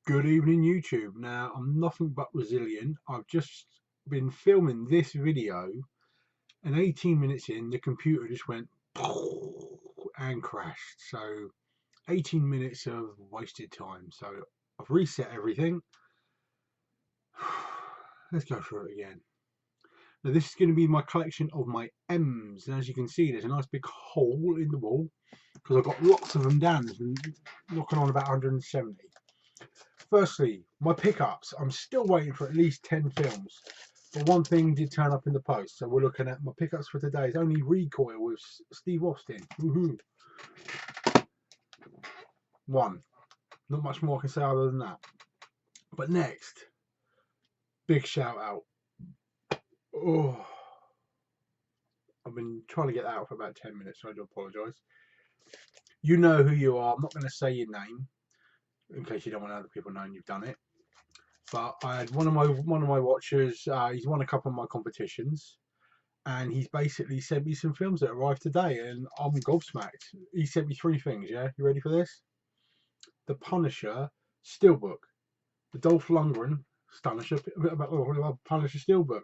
Good evening, YouTube. Now, I'm nothing but resilient. I've just been filming this video, and 18 minutes in, the computer just went and crashed. So, 18 minutes of wasted time. So, I've reset everything. Let's go through it again. Now, this is going to be my collection of my M's. And as you can see, there's a nice big hole in the wall because I've got lots of them down. There's been knocking on about 170. Firstly, my pickups. I'm still waiting for at least 10 films. But one thing did turn up in the post. So we're looking at my pickups for today. It's only Recoil with Steve Austin. Woohoo. One. Not much more I can say other than that. But next, big shout out. Oh, I've been trying to get that out for about 10 minutes, so I do apologise. You know who you are. I'm not going to say your name in case you don't want other people knowing you've done it. But I had one of my watchers. He's won a couple of my competitions, and he's basically sent me some films that arrived today, and I'm gobsmacked. He sent me three things. Yeah, you ready for this? The Punisher Steelbook, the Dolph Lundgren Punisher Steelbook.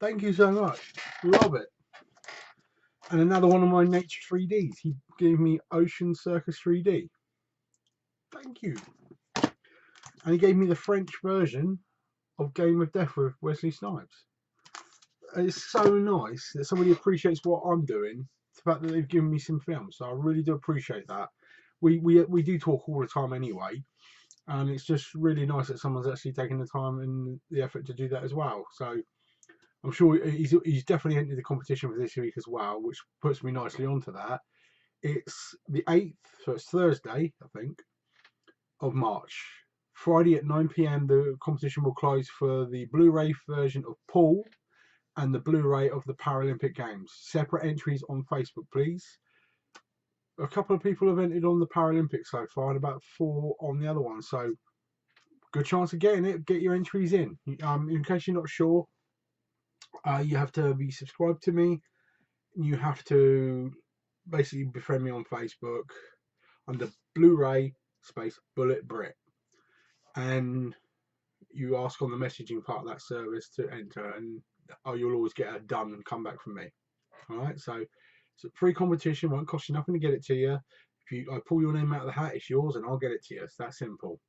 Thank you so much. Love it. And another one of my Nature 3Ds. He gave me Ocean Circus 3D. Thank you. And he gave me the French version of Game of Death with Wesley Snipes. It's so nice that somebody appreciates what I'm doing. The fact that they've given me some films, so I really do appreciate that. We do talk all the time anyway, and it's just really nice that someone's actually taken the time and the effort to do that as well. So I'm sure he's definitely entered the competition for this week as well, which puts me nicely onto that. It's the 8th, so it's Thursday, I think, of March. Friday at 9 p.m. the competition will close for the Blu-ray version of Paul and the Blu-ray of the Paralympic Games. Separate entries on Facebook, please. A couple of people have entered on the Paralympics so far, and about 4 on the other one. So, good chance of getting it. Get your entries in. In case you're not sure, you have to be subscribed to me. You have to basically befriend me on Facebook under Blu-ray space Bullet Brit, and you ask on the messaging part of that service to enter, and you'll always get a done and come back from me. All right, so it's a free competition, won't cost you nothing to get it to you. If I pull your name out of the hat, it's yours, and I'll get it to you. It's that simple.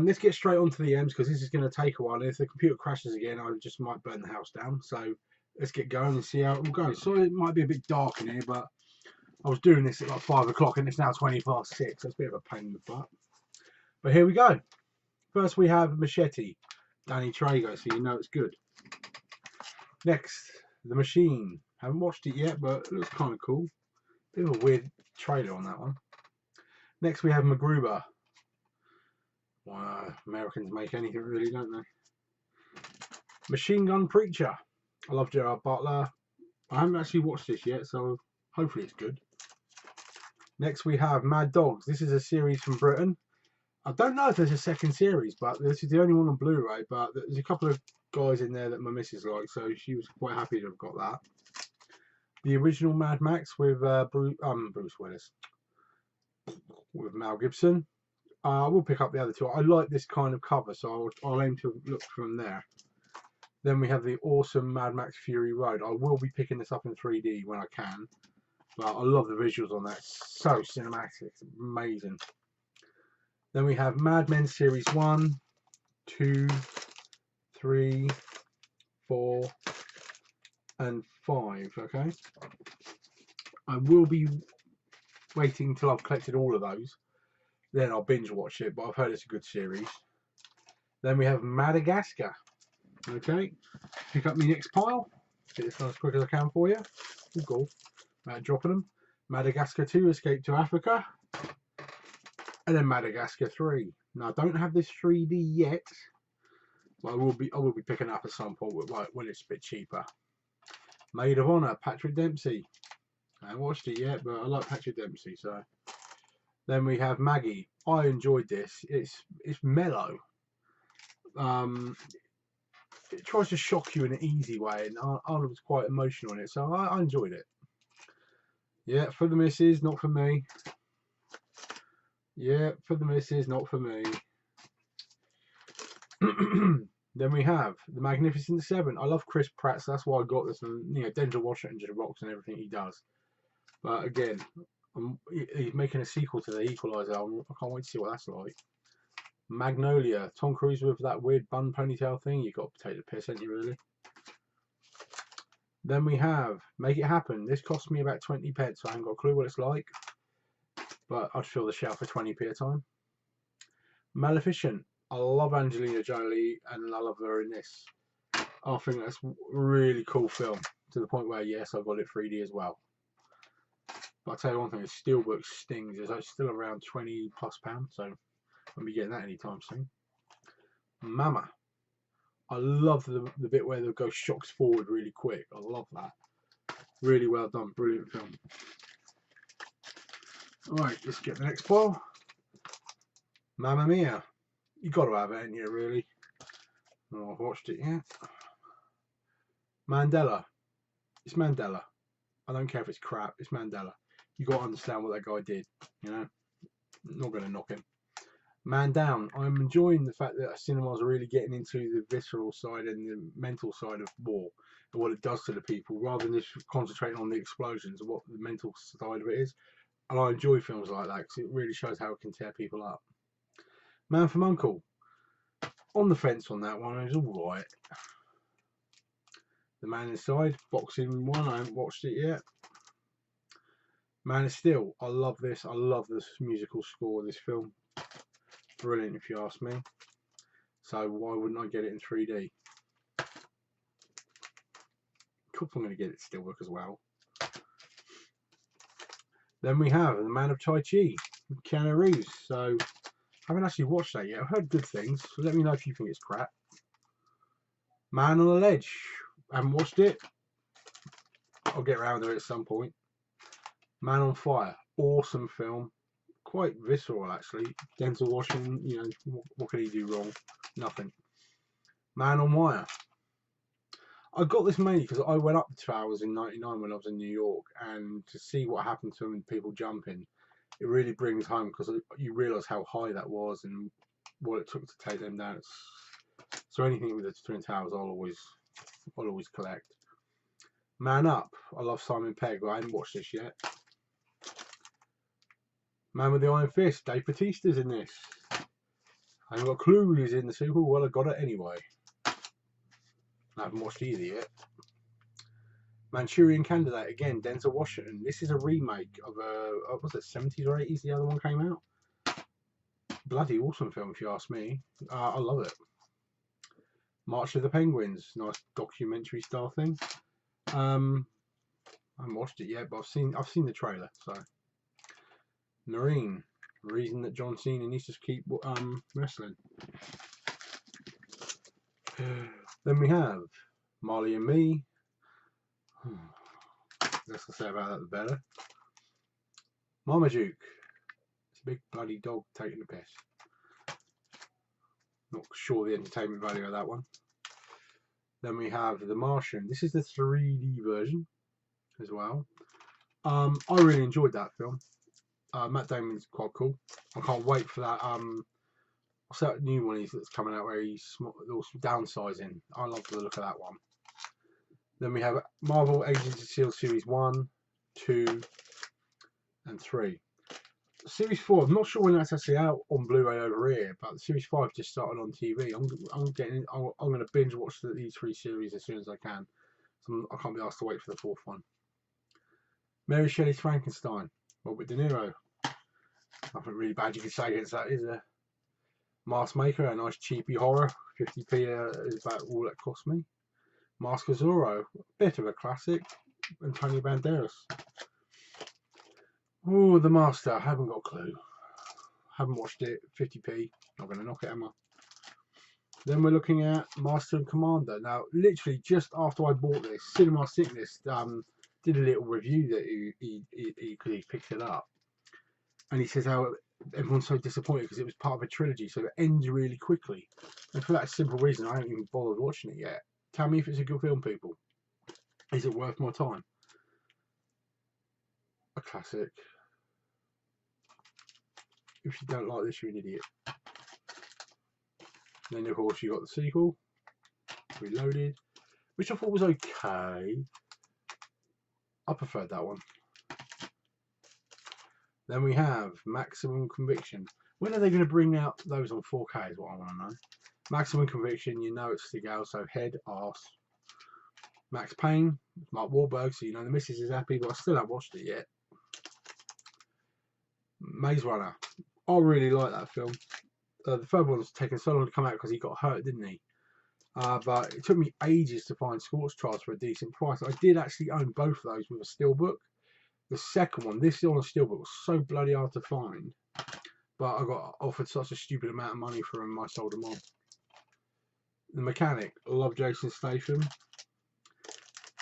Let's get straight on to the M's because this is going to take a while. And if the computer crashes again, I just might burn the house down. So let's get going and see how it will go. So it might be a bit dark in here, but I was doing this at like 5 o'clock and it's now 20 past 6. That's a bit of a pain in the butt. But here we go. First we have Machete, Danny Trejo, so you know it's good. Next, The Machine. Haven't watched it yet, but it looks kind of cool. Bit of a weird trailer on that one. Next we have MacGruber. Wow, Americans make anything really, don't they? Machine Gun Preacher. I love Gerard Butler. I haven't actually watched this yet, so hopefully it's good. Next we have Mad Dogs. This is a series from Britain. I don't know if there's a second series, but this is the only one on Blu-ray. But there's a couple of guys in there that my missus likes, so she was quite happy to have got that. The original Mad Max with Bruce Willis, with Mel Gibson. I will pick up the other two. I like this kind of cover, so I'll aim to look from there. Then we have the awesome Mad Max Fury Road. I will be picking this up in 3D when I can, but I love the visuals on that. It's so cinematic, it's amazing. Then we have Mad Men Series 1, 2, 3, 4, and 5, okay? I will be waiting till I've collected all of those. Then I'll binge watch it, but I've heard it's a good series. Then we have Madagascar. Okay, pick up my next pile. Get this done as quick as I can for you. Good goal. Dropping them. Madagascar 2, Escape to Africa. And then Madagascar 3. Now I don't have this 3D yet, but I will be picking up at some point when it's a bit cheaper. Maid of Honor, Patrick Dempsey. I haven't watched it yet, but I like Patrick Dempsey, so. Then we have Maggie. I enjoyed this. It's mellow. It tries to shock you in an easy way, and Arnold was quite emotional in it, so I enjoyed it. Yeah, for the missus, not for me. Yeah, for the missus, not for me. Then we have The Magnificent Seven. I love Chris Pratt, so that's why I got this. And Denzel Washington just rocks in everything he does. But again, he's making a sequel to The Equalizer. I can't wait to see what that's like. Magnolia. Tom Cruise with that weird bun ponytail thing. You got to take the piss, ain't you, really? Then we have Make It Happen. This cost me about 20p, so I haven't got a clue what it's like. But I'd fill the shelf for 20p a time. Maleficent. I love Angelina Jolie and I love her in this. I think that's a really cool film to the point where, yes, I got it 3D as well. But I'll tell you one thing, the Steelbook stings. It's still around £20+, so I won't be getting that anytime soon. Mama. I love the bit where the ghost shocks forward really quick. I love that. Really well done. Brilliant film. Alright, let's get the next pile. Mamma Mia. You got to have it, ain't you, really? Oh, I've watched it yet. Mandela. It's Mandela. I don't care if it's crap. It's Mandela. You got to understand what that guy did. You know, not going to knock him. Man Down. I'm enjoying the fact that cinemas are really getting into the visceral side and the mental side of war and what it does to the people, rather than just concentrating on the explosions and what the mental side of it is. And I enjoy films like that because it really shows how it can tear people up. Man from Uncle. On the fence on that one. It's all right. The Man Inside. Boxing one. I haven't watched it yet. Man of Steel. I love this. I love this musical score of this film. Brilliant, if you ask me. So why wouldn't I get it in 3D? Of course I'm going to get it Steelbook as well. Then we have The Man of Tai Chi, Keanu Reeves. So I haven't actually watched that yet. I've heard good things. So let me know if you think it's crap. Man on the Ledge. I haven't watched it. I'll get around to it at some point. Man on Fire. Awesome film. Quite visceral, actually. Denzel Washington, what could he do wrong? Nothing. Man on Wire. I got this mainly because I went up the towers in '99 when I was in New York, and to see what happened to them and people jumping, it really brings home because you realise how high that was and what it took to take them down. So anything with the Twin Towers, I'll always collect. Man Up. I love Simon Pegg. I haven't watched this yet. Man with the Iron Fist. Dave Bautista's in this. I haven't got a clue who's in the sequel. Well, I got it anyway. I haven't watched either yet. Manchurian Candidate, again, Denzel Washington. This is a remake of was it 70s or 80s? The other one came out. Bloody awesome film, if you ask me. I love it. March of the Penguins, nice documentary style thing. I haven't watched it yet, but I've seen the trailer. So, Marine, reason that John Cena needs to keep wrestling. Then we have Marley and Me. Less I say about that, the better. Marmaduke. It's a big bloody dog taking the piss. Not sure the entertainment value of that one. Then we have The Martian. This is the 3D version as well. I really enjoyed that film. Matt Damon's quite cool. I can't wait for that. What's that new one that's coming out where he's downsizing? I love the look of that one. Then we have Marvel Agents of S.H.I.E.L.D. Series 1, 2, and 3. Series 4, I'm not sure when that's actually out on Blu-ray over here, but Series 5 just started on TV. I'm going to binge watch these 3 series as soon as I can. So I can't be asked to wait for the 4th one. Mary Shelley's Frankenstein, Robert De Niro. Nothing really bad you can say against that, is there? Mask Maker, a nice cheapy horror. 50p is about all that cost me. Mask of Zorro, a bit of a classic. Antonio Banderas. Oh, The Master, I haven't got a clue. Haven't watched it. 50p, not going to knock it, am I? Then we're looking at Master and Commander. Now, literally just after I bought this, Cinema Sickness did a little review that he picked it up, and he says how everyone's so disappointed because it was part of a trilogy, so it ends really quickly. And for that simple reason, I haven't even bothered watching it yet. Tell me if it's a good film, people. Is it worth my time? A classic. If you don't like this, you're an idiot. Then of course you got the sequel, Reloaded, which I thought was okay. I preferred that one. Then we have Maximum Conviction. When are they going to bring out those on 4K is what I want to know. Maximum Conviction, you know it's Seagal, so head, arse. Max Payne, Mark Wahlberg, so you know the missus is happy, but I still haven't watched it yet. Maze Runner. I really like that film. The third one's taken so long to come out because he got hurt, didn't he? But it took me ages to find Sports Trials for a decent price. I did actually own both of those with a steelbook. The second one, this on a steelbook, was so bloody hard to find. But I got offered such a stupid amount of money for them, I sold them on. The Mechanic. I love Jason Statham.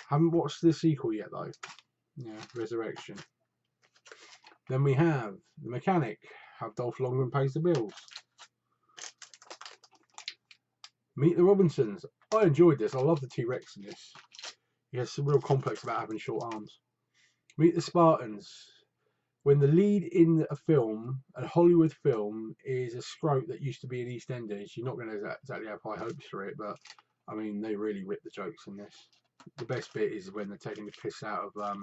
Haven't watched the sequel yet though. Yeah, Resurrection. Then we have The Mechanic. Have Dolph Lundgren pays the bills. Meet the Robinsons. I enjoyed this. I love the T-Rex in this. He has some real complex about having short arms. Meet the Spartans. When the lead in a film, a Hollywood film, is a scrote that used to be in EastEnders, you're not going to exactly have high hopes for it, but I mean, they really rip the jokes in this. The best bit is when they're taking the piss out of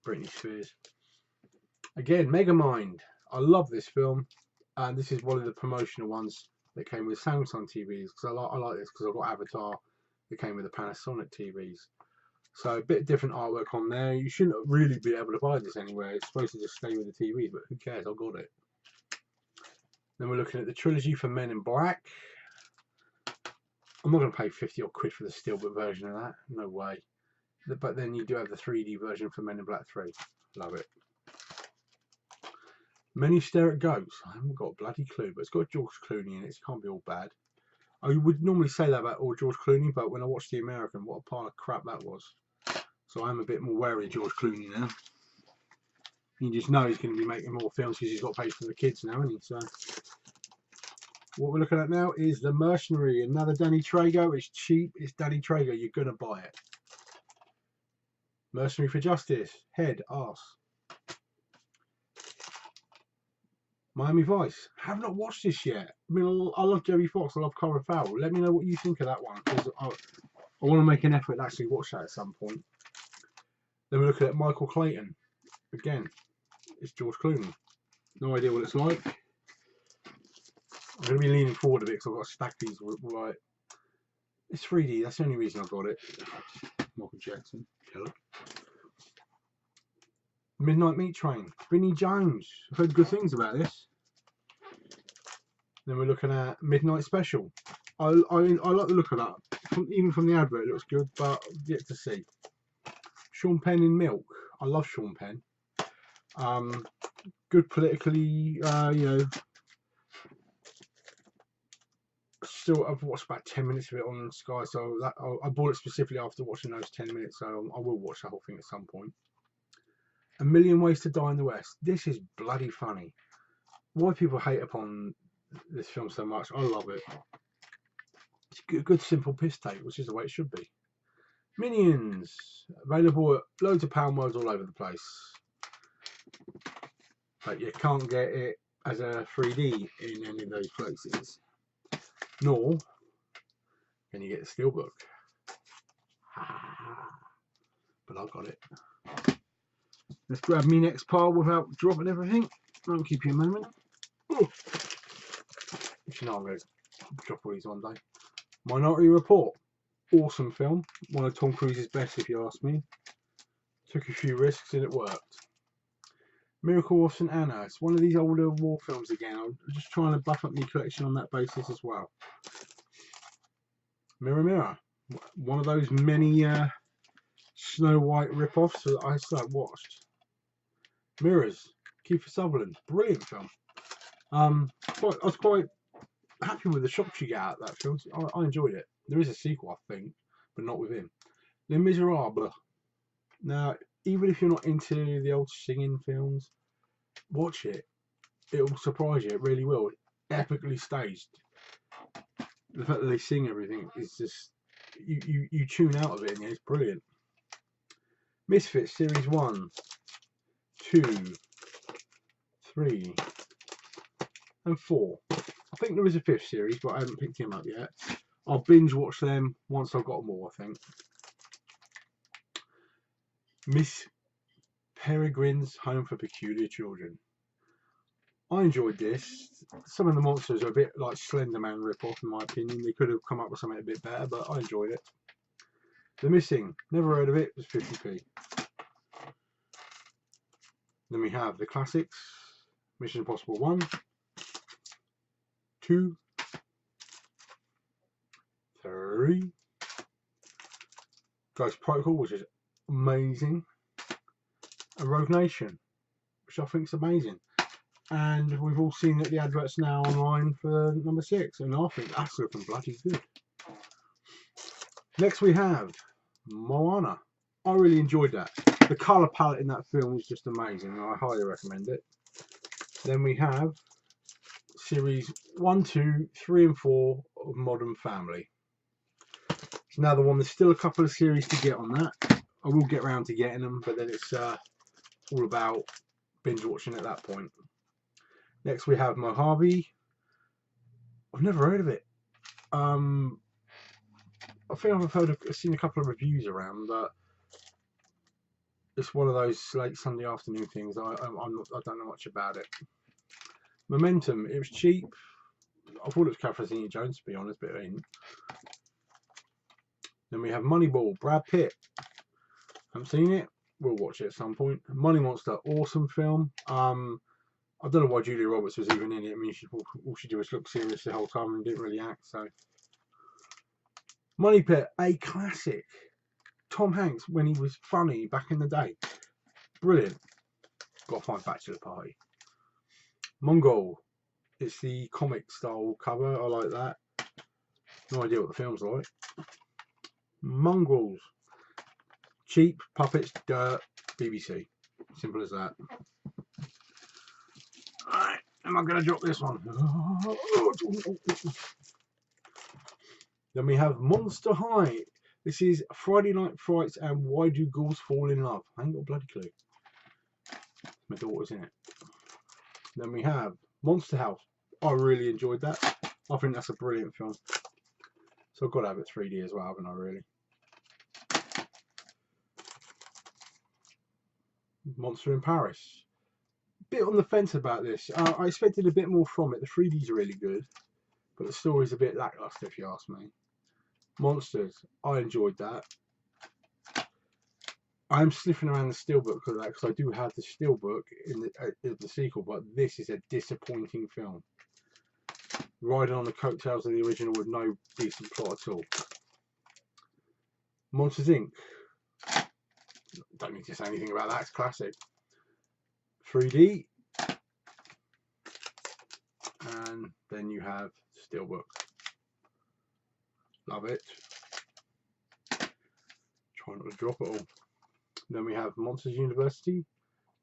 Britney Spears. Again, Megamind. I love this film, and this is one of the promotional ones that came with Samsung TVs, because I like this because I've got Avatar that came with the Panasonic TVs. So a bit different artwork on there. You shouldn't really be able to buy this anywhere. It's supposed to just stay with the TV, but who cares? I've got it. Then we're looking at the trilogy for Men in Black. I'm not going to pay 50 odd quid for the steelbook version of that. No way. But then you do have the 3D version for Men in Black 3. Love it. Many Stare at Goats. I haven't got a bloody clue, but it's got George Clooney in it. So it can't be all bad. I would normally say that about all George Clooney, but when I watched The American, what a pile of crap that was. So I'm a bit more wary of George Clooney now. You just know he's going to be making more films because he's got paid for the kids now, isn't he? So what we're looking at now is The Mercenary. Another Danny Trejo. It's cheap. It's Danny Trejo. You're going to buy it. Mercenary for Justice. Head, arse. Miami Vice. Have not watched this yet. I mean, I love Jamie Foxx. I love Colin Farrell. Let me know what you think of that one, because I want to make an effort to actually watch that at some point. Then we're looking at Michael Clayton. Again, it's George Clooney. No idea what it's like. I'm going to be leaning forward a bit because I've got to stack these right. It's 3D. That's the only reason I've got it. Michael Jackson. Killer. Midnight Meat Train. Vinnie Jones. I've heard good things about this. Then we're looking at Midnight Special. I like the look of that. Even from the advert, it looks good, but yet to see. Sean Penn in Milk. I love Sean Penn. Good politically, you know. Still, I've watched about 10 minutes of it on Sky, so that, I bought it specifically after watching those 10 minutes, so I will watch the whole thing at some point. A Million Ways to Die in the West. This is bloody funny. Why people hate upon this film so much, I love it. It's a good simple piss take, which is the way it should be. Minions. Available at loads of pound worlds all over the place. But you can't get it as a 3D in any of those places. Nor can you get the steelbook. But I've got it. Let's grab me next pile without dropping everything. I'll keep you a moment. Ooh. You know I'm going to drop all these one day. Minority Report. Awesome film. One of Tom Cruise's best, if you ask me. Took a few risks and it worked. Miracle of St. Anna. It's one of these older war films again. I'm just trying to buff up my collection on that basis as well. Mirror Mirror. One of those many Snow White rip-offs that I still haven't watched. Mirrors. Kiefer Sutherland. Brilliant film. I was quite happy with the shots you get out of that film. I enjoyed it. There is a sequel, I think, but not with him. Les Miserables. Now, even if you're not into the old singing films, watch it. It will surprise you. It really will. Epically staged. The fact that they sing everything is just you tune out of it, and it's brilliant. Misfits Series 1, 2, 3, and 4. I think there is a 5th series, but I haven't picked him up yet. I'll binge watch them once I've got them all, I think. Miss Peregrine's Home for Peculiar Children. I enjoyed this. Some of the monsters are a bit like Slender Man rip-off, in my opinion. They could have come up with something a bit better, but I enjoyed it. The Missing, never heard of it, was 50p. Then we have the classics, Mission Impossible 1, 2, 3, Ghost Protocol, which is amazing, and Rogue Nation, which I think is amazing. And we've all seen that the adverts now online for number 6, and I think that's looking bloody good. Next we have Moana. I really enjoyed that. The colour palette in that film is just amazing. I highly recommend it. Then we have series 1, 2, 3 and 4 of Modern Family. It's another one. There's still a couple of series to get on that. I will get around to getting them, but then it's all about binge watching at that point. Next we have Mojave. I've never heard of it. I think I've seen a couple of reviews around, but it's one of those late Sunday afternoon things. I don't know much about it. Momentum. It was cheap. I thought it was Catherine Zeta-Jones, to be honest, but it ain't. Then we have Moneyball. Brad Pitt. Haven't seen it. We'll watch it at some point. Money Monster. Awesome film. I don't know why Julia Roberts was even in it. I mean, all she did was look serious the whole time and didn't really act. So, Money Pit, a classic. Tom Hanks when he was funny back in the day. Brilliant. Got to find Bachelor Party. Mongol. It's the comic style cover. I like that. No idea what the film's like. Mongrels. Cheap, puppets, dirt, BBC. Simple as that. Alright, am I going to drop this one? Then we have Monster High. This is Friday Night Frights and Why Do Ghouls Fall in Love? I ain't got a bloody clue. My daughter's in it. Then we have Monster House. I really enjoyed that. I think that's a brilliant film. So I've got to have it 3D as well, haven't I, really? Monster in Paris. Bit on the fence about this. I expected a bit more from it. The 3D's are really good, but the story's a bit lackluster, if you ask me. Monsters. I enjoyed that. I'm sniffing around the steelbook for that because I do have the steelbook in the sequel, but this is a disappointing film. Riding on the coattails of the original with no decent plot at all. Monsters Inc. Don't need to say anything about that. It's classic. 3D. And then you have steelbook. Love it. Try not to drop it all. Then we have Monsters University.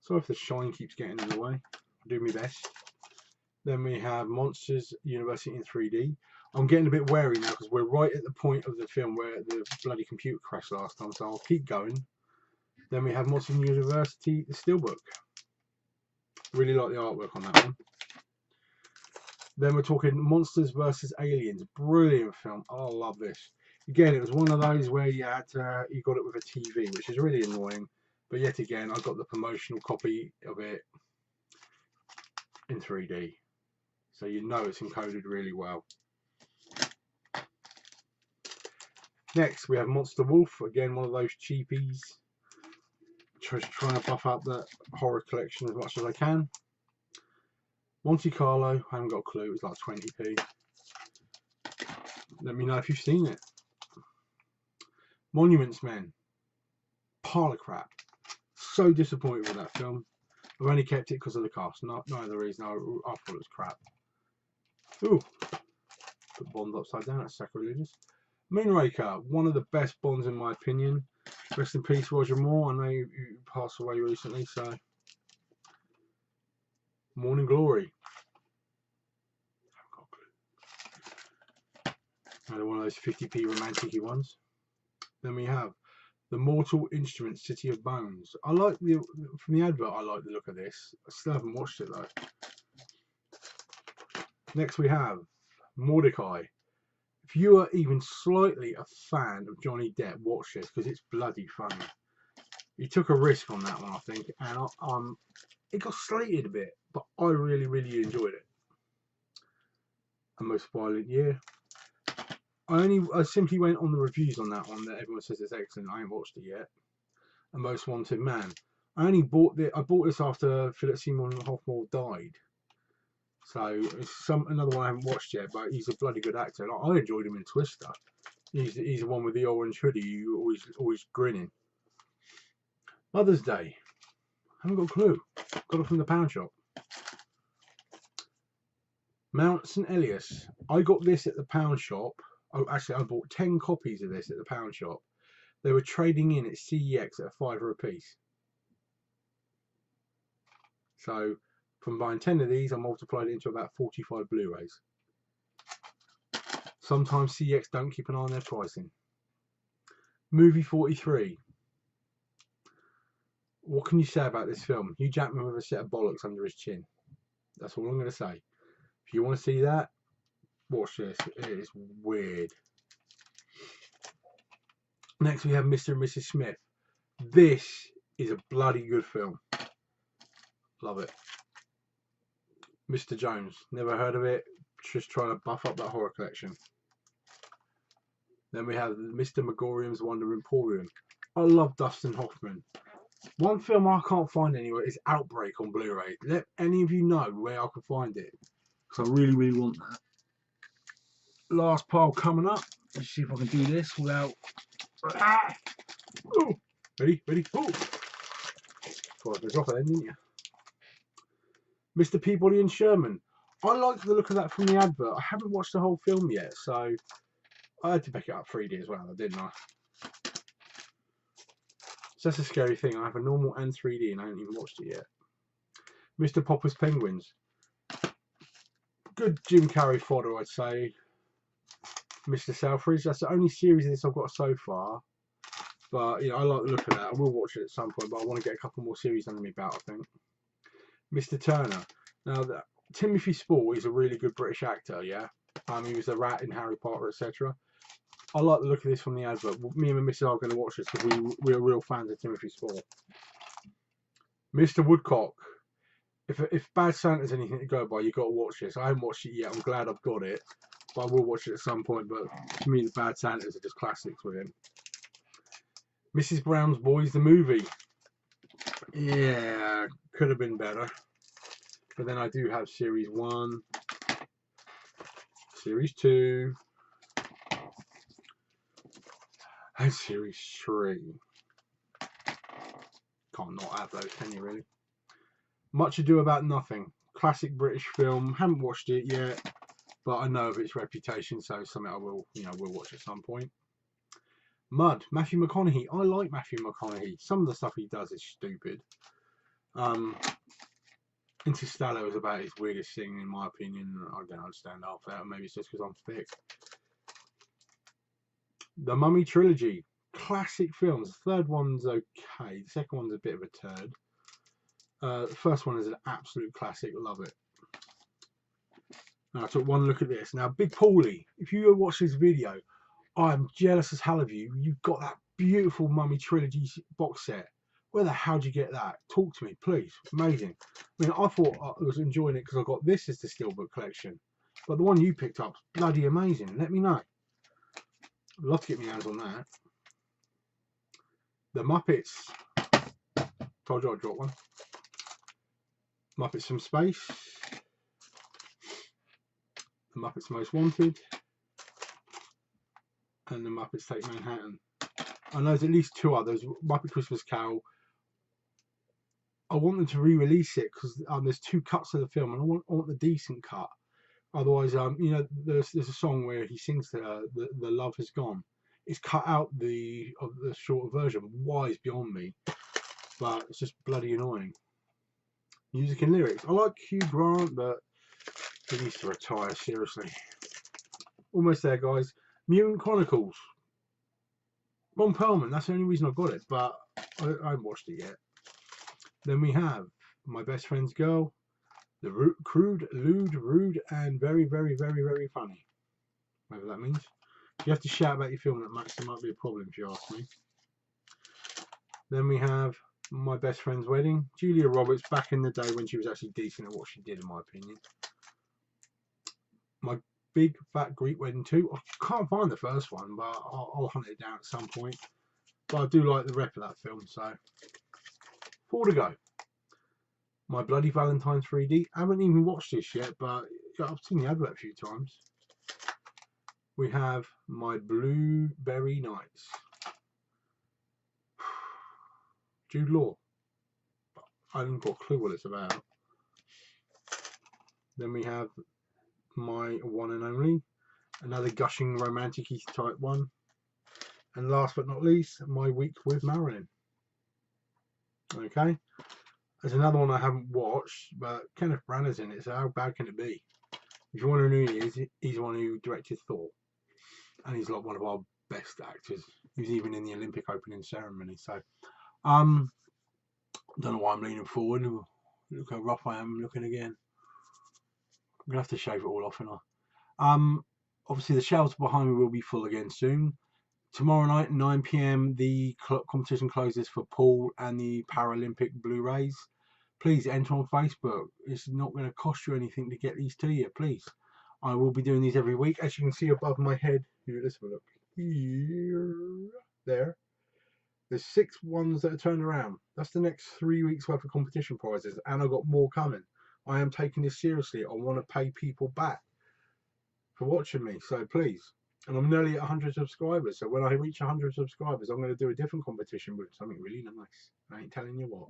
Sorry if the shine keeps getting in the way. I'll do my best. Then we have Monsters University in 3D. I'm getting a bit wary now because we're right at the point of the film where the bloody computer crashed last time, so I'll keep going. Then we have Monsters University, the steelbook. Really like the artwork on that one. Then we're talking Monsters vs Aliens. Brilliant film. Oh, I love this. Again, it was one of those where you got it with a TV, which is really annoying. But yet again, I got the promotional copy of it in 3D. So you know it's encoded really well. Next, we have Monster Wolf. Again, one of those cheapies. Just trying to buff up the horror collection as much as I can. Monte Carlo. I haven't got a clue. It's like 20p. Let me know if you've seen it. Monuments Men. Pile of crap. So disappointed with that film. I've only kept it because of the cast. No other reason. I thought it was crap. Ooh. Put Bond upside down. That's sacrilegious. Moonraker. One of the best Bonds in my opinion. Rest in peace, Roger Moore. I know you passed away recently, so. Morning Glory. Another one of those 50p romantic-y ones. Then we have the Mortal Instruments City of Bones. I like from the advert, I like the look of this. I still haven't watched it though. Next we have Mordecai. If you are even slightly a fan of Johnny Depp, watch this because it's bloody funny. He took a risk on that one, I think, and it got slated a bit, but I really enjoyed it. A Most Violent Year. I simply went on the reviews on that one that everyone says it's excellent. I ain't watched it yet. A Most Wanted Man. I bought this after Philip Seymour Hoffman died. So it's another one I haven't watched yet, but he's a bloody good actor. Like, I enjoyed him in Twister. He's the one with the orange hoodie, always grinning. Mother's Day. I haven't got a clue. Got it from the pound shop. Mount St. Elias. I got this at the pound shop. Oh, actually, I bought 10 copies of this at the pound shop. They were trading in at CEX at £5 a piece. So from buying 10 of these, I multiplied it into about 45 Blu-rays. Sometimes CEX don't keep an eye on their pricing. Movie 43. What can you say about this film? Hugh Jackman with a set of bollocks under his chin. That's all I'm going to say. If you want to see that, watch this. It is weird. Next we have Mr. and Mrs. Smith. This is a bloody good film. Love it. Mr. Jones. Never heard of it. Just trying to buff up that horror collection. Then we have Mr. Megorium's Wonder Emporium. I love Dustin Hoffman. One film I can't find anywhere is Outbreak on Blu-ray. Let any of you know where I can find it, because I really want that. Last pile coming up. Let's see if I can do this without... Oh, ready? Oh. Thought I was off it then, didn't you? Mr. Peabody and Sherman. I like the look of that from the advert. I haven't watched the whole film yet, so I had to pick it up 3D as well, didn't I? So that's a scary thing. I have a normal and 3D and I haven't even watched it yet. Mr. Popper's Penguins. Good Jim Carrey fodder, I'd say. Mr. Selfridge. That's the only series of this I've got so far. But, you know, I like the look of that. I will watch it at some point, but I want to get a couple more series under my belt, I think. Mr. Turner. Now, Timothy Spall is a really good British actor, yeah? He was a rat in Harry Potter, etc. I like the look of this from the advert. Me and my missus are going to watch this because we're real fans of Timothy Spall. Mr. Woodcock. If Bad Santa's anything to go by, you've got to watch this. I haven't watched it yet. I'm glad I've got it. But I will watch it at some point. But to me, the Bad Santas are just classics with him. Mrs. Brown's Boys, the movie. Yeah, could have been better. But then I do have Series 1, Series 2, and Series 3. Can't not have those, can you really? Much Ado About Nothing. Classic British film. Haven't watched it yet, but I know of its reputation, so something I will, will watch at some point. Mud. Matthew McConaughey. I like Matthew McConaughey. Some of the stuff he does is stupid. Interstellar is about his weirdest thing, in my opinion. I don't understand half that. Maybe it's just because I'm thick. The Mummy Trilogy. Classic films. The third one's okay. The second one's a bit of a turd. The first one is an absolute classic. Love it. Now, I took one look at this. Now, Big Paulie, if you watch this video, I'm jealous as hell of you. You've got that beautiful Mummy Trilogy box set. Where the hell did you get that? Talk to me, please. Amazing. I mean, I thought I was enjoying it because I got this as the Steelbook collection. But the one you picked up is bloody amazing. Let me know. I'd love to get my hands on that. The Muppets. Told you I'd drop one. Muppets from Space. The Muppets Most Wanted. And the Muppets Take Manhattan. I know there's at least two others. Muppet Christmas Carol. I want them to re-release it because there's two cuts of the film and I want the decent cut. Otherwise, there's a song where he sings the Love Has Gone. It's cut out of the shorter version. Why is beyond me, but it's just bloody annoying. Music and lyrics. I like Hugh Grant, but he needs to retire, seriously. Almost there, guys. Mutant Chronicles. Ron Perlman. That's the only reason I got it, but I haven't watched it yet. Then we have My Best Friend's Girl, Crude, lewd, rude, and very, very, very, very funny. Whatever that means. If you have to shout about your film at Max, there might be a problem if you ask me. Then we have My Best Friend's Wedding. Julia Roberts back in the day when she was actually decent at what she did, in my opinion. My Big Fat Greek Wedding 2. I can't find the first one, but I'll hunt it down at some point. But I do like the rep of that film, so 4 to go. My Bloody Valentine's 3D. I haven't even watched this yet, but I've seen the advert a few times. We have My Blueberry Nights. Jude Law. I haven't got a clue what it's about. Then we have My One and Only. Another gushing romantic-y type one. And last but not least, My Week with Marilyn. Okay. There's another one I haven't watched, but Kenneth Branagh's in it, so how bad can it be? If you want to know who he is, he's the one who directed Thor. And he's like one of our best actors. He was even in the Olympic opening ceremony. So, don't know why I'm leaning forward. Look how rough I am looking again. I'm going to have to shave it all off, and obviously the shelves behind me will be full again soon. Tomorrow night, 9 PM, the competition closes for Paul and the Paralympic Blu-rays. Please enter on Facebook. It's not going to cost you anything to get these to you, please. I will be doing these every week. As you can see above my head, here, let's have a look. Here, there. There's 6 ones that are turned around. That's the next 3 weeks worth of competition prizes, and I've got more coming. I am taking this seriously. I want to pay people back for watching me, so please. And I'm nearly at 100 subscribers, so when I reach 100 subscribers, I'm going to do a different competition with something really nice. I ain't telling you what.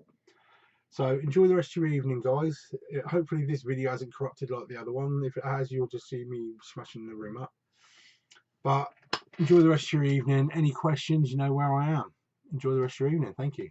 So enjoy the rest of your evening, guys. Hopefully this video hasn't corrupted like the other one. If it has, you'll just see me smashing the room up. But enjoy the rest of your evening. Any questions, you know where I am. Enjoy the rest of your evening. Thank you.